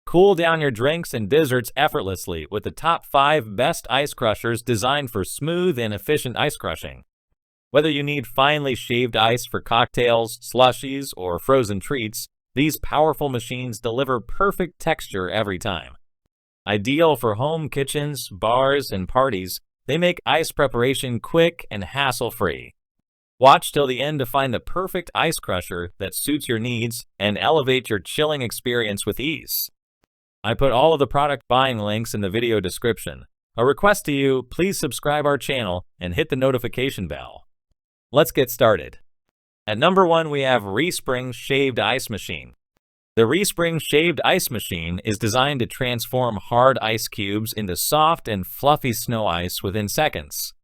Cool down your drinks and desserts effortlessly with the top 5 best ice crushers designed for smooth and efficient ice crushing. Whether you need finely shaved ice for cocktails, slushies, or frozen treats, these powerful machines deliver perfect texture every time. Ideal for home kitchens, bars, and parties, they make ice preparation quick and hassle-free. Watch till the end to find the perfect ice crusher that suits your needs and elevate your chilling experience with ease. I put all of the product buying links in the video description. A request to you, please subscribe our channel and hit the notification bell. Let's get started. At number 1, we have Reespring Shaved Ice Machine. The Reespring Shaved Ice Machine is designed to transform hard ice cubes into soft and fluffy snow ice within seconds.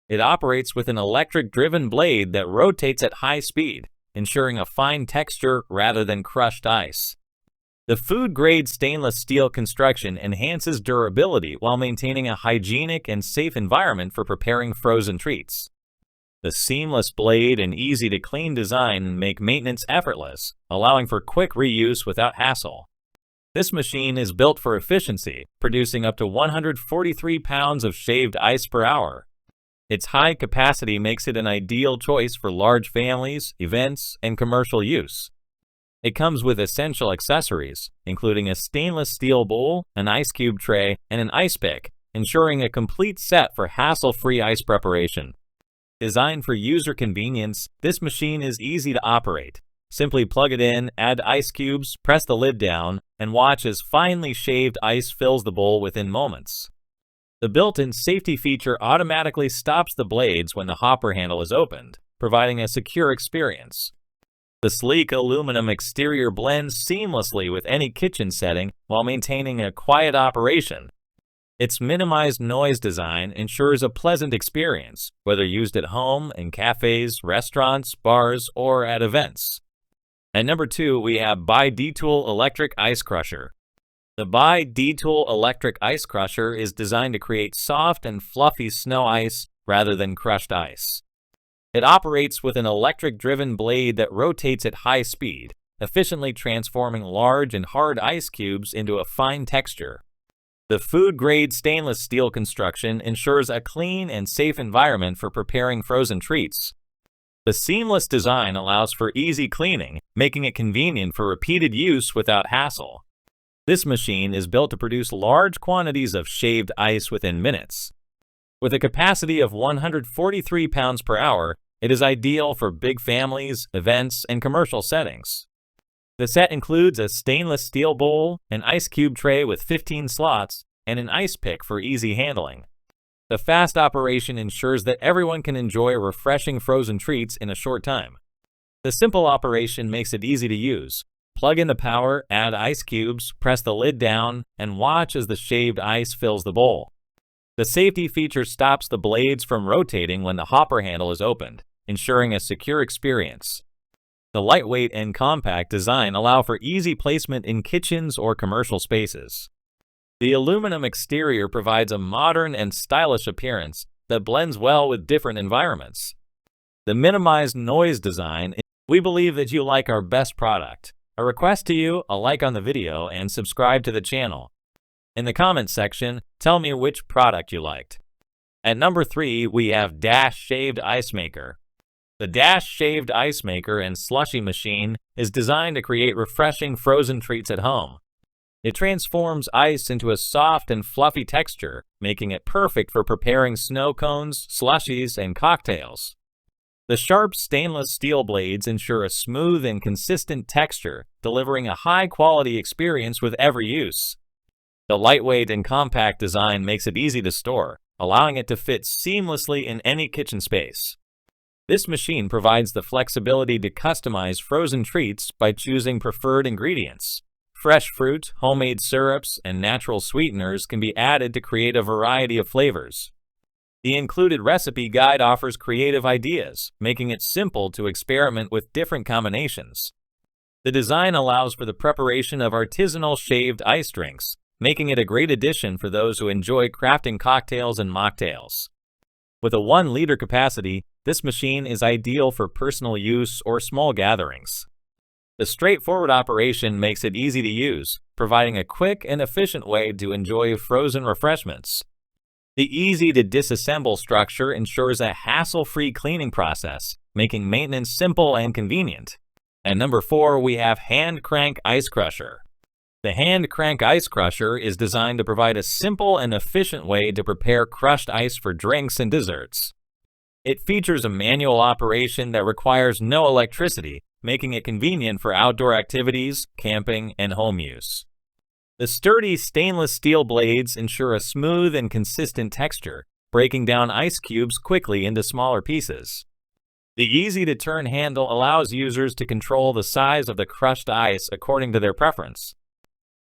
It operates with an electric-driven blade that rotates at high speed, ensuring a fine texture rather than crushed ice. The food-grade stainless steel construction enhances durability while maintaining a hygienic and safe environment for preparing frozen treats. The seamless blade and easy-to-clean design make maintenance effortless, allowing for quick reuse without hassle. This machine is built for efficiency, producing up to 143 pounds of shaved ice per hour. Its high capacity makes it an ideal choice for large families, events, and commercial use. It comes with essential accessories, including a stainless steel bowl, an ice cube tray, and an ice pick, ensuring a complete set for hassle-free ice preparation. Designed for user convenience, this machine is easy to operate. Simply plug it in, add ice cubes, press the lid down, and watch as finely shaved ice fills the bowl within moments. The built-in safety feature automatically stops the blades when the hopper handle is opened, providing a secure experience. The sleek aluminum exterior blends seamlessly with any kitchen setting while maintaining a quiet operation. Its minimized noise design ensures a pleasant experience, whether used at home, in cafes, restaurants, bars, or at events. At number 2, we have BI-DTOOL Electric Ice Crusher. The BI-DTOOL Electric Ice Crusher is designed to create soft and fluffy snow ice rather than crushed ice. It operates with an electric-driven blade that rotates at high speed, efficiently transforming large and hard ice cubes into a fine texture. The food-grade stainless steel construction ensures a clean and safe environment for preparing frozen treats. The seamless design allows for easy cleaning, making it convenient for repeated use without hassle. This machine is built to produce large quantities of shaved ice within minutes. With a capacity of 143 pounds per hour, it is ideal for big families, events, and commercial settings. The set includes a stainless steel bowl, an ice cube tray with 15 slots, and an ice pick for easy handling. The fast operation ensures that everyone can enjoy refreshing frozen treats in a short time. The simple operation makes it easy to use. Plug in the power, add ice cubes, press the lid down, and watch as the shaved ice fills the bowl. The safety feature stops the blades from rotating when the hopper handle is opened, ensuring a secure experience. The lightweight and compact design allow for easy placement in kitchens or commercial spaces. The aluminum exterior provides a modern and stylish appearance that blends well with different environments. The minimized noise design, we believe that you like our best product. A request to you, a like on the video, and subscribe to the channel. In the comments section, tell me which product you liked. At number 3, we have Dash Shaved Ice Maker. The Dash Shaved Ice Maker and Slushy Machine is designed to create refreshing frozen treats at home. It transforms ice into a soft and fluffy texture, making it perfect for preparing snow cones, slushies, and cocktails. The sharp stainless steel blades ensure a smooth and consistent texture, delivering a high-quality experience with every use. The lightweight and compact design makes it easy to store, allowing it to fit seamlessly in any kitchen space. This machine provides the flexibility to customize frozen treats by choosing preferred ingredients. Fresh fruit, homemade syrups, and natural sweeteners can be added to create a variety of flavors. The included recipe guide offers creative ideas, making it simple to experiment with different combinations. The design allows for the preparation of artisanal shaved ice drinks, making it a great addition for those who enjoy crafting cocktails and mocktails. With a 1-liter capacity, this machine is ideal for personal use or small gatherings. The straightforward operation makes it easy to use, providing a quick and efficient way to enjoy frozen refreshments. The easy-to-disassemble structure ensures a hassle-free cleaning process, making maintenance simple and convenient. And number 4, we have Hand Crank Ice Crusher. The Hand Crank Ice Crusher is designed to provide a simple and efficient way to prepare crushed ice for drinks and desserts. It features a manual operation that requires no electricity, making it convenient for outdoor activities, camping, and home use. The sturdy stainless steel blades ensure a smooth and consistent texture, breaking down ice cubes quickly into smaller pieces. The easy-to-turn handle allows users to control the size of the crushed ice according to their preference.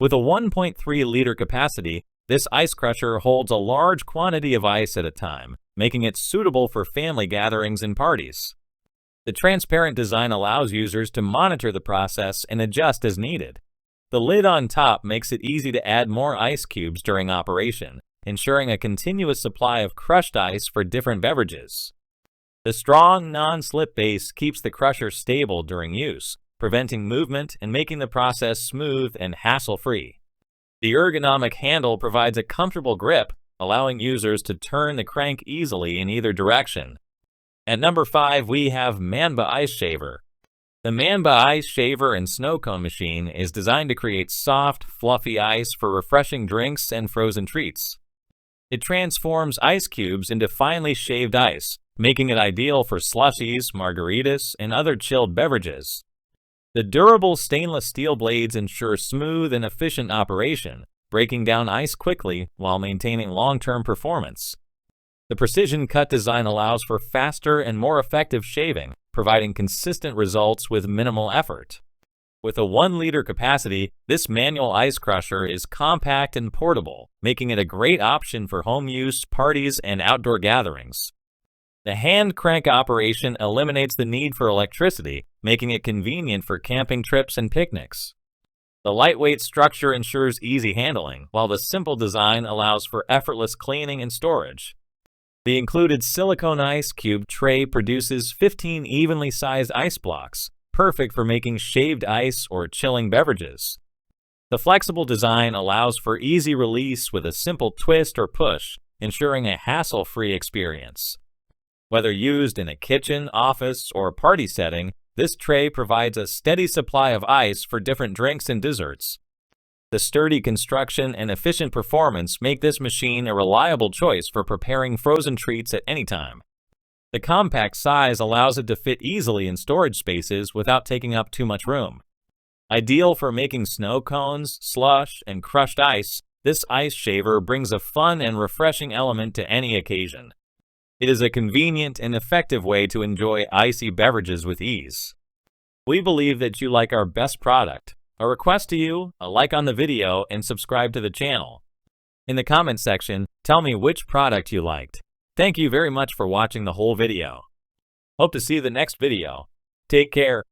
With a 1.3-liter capacity, this ice crusher holds a large quantity of ice at a time, making it suitable for family gatherings and parties. The transparent design allows users to monitor the process and adjust as needed. The lid on top makes it easy to add more ice cubes during operation, ensuring a continuous supply of crushed ice for different beverages. The strong, non-slip base keeps the crusher stable during use, preventing movement and making the process smooth and hassle-free. The ergonomic handle provides a comfortable grip, allowing users to turn the crank easily in either direction. At number 5, we have MANBA Ice Shaver. The MANBA Ice Shaver and Snow Cone machine is designed to create soft, fluffy ice for refreshing drinks and frozen treats. It transforms ice cubes into finely shaved ice, making it ideal for slushies, margaritas, and other chilled beverages. The durable stainless steel blades ensure smooth and efficient operation, breaking down ice quickly while maintaining long-term performance. The precision cut design allows for faster and more effective shaving, providing consistent results with minimal effort. With a 1-liter capacity, this manual ice crusher is compact and portable, making it a great option for home use, parties, and outdoor gatherings. The hand crank operation eliminates the need for electricity, making it convenient for camping trips and picnics. The lightweight structure ensures easy handling, while the simple design allows for effortless cleaning and storage. The included silicone ice cube tray produces 15 evenly sized ice blocks, perfect for making shaved ice or chilling beverages. The flexible design allows for easy release with a simple twist or push, ensuring a hassle-free experience. Whether used in a kitchen, office, or party setting, this tray provides a steady supply of ice for different drinks and desserts. The sturdy construction and efficient performance make this machine a reliable choice for preparing frozen treats at any time. The compact size allows it to fit easily in storage spaces without taking up too much room. Ideal for making snow cones, slush, and crushed ice, this ice shaver brings a fun and refreshing element to any occasion. It is a convenient and effective way to enjoy icy beverages with ease. We believe that you like our best product. A request to you, a like on the video, and subscribe to the channel. In the comment section, tell me which product you liked. Thank you very much for watching the whole video. Hope to see you in the next video. Take care.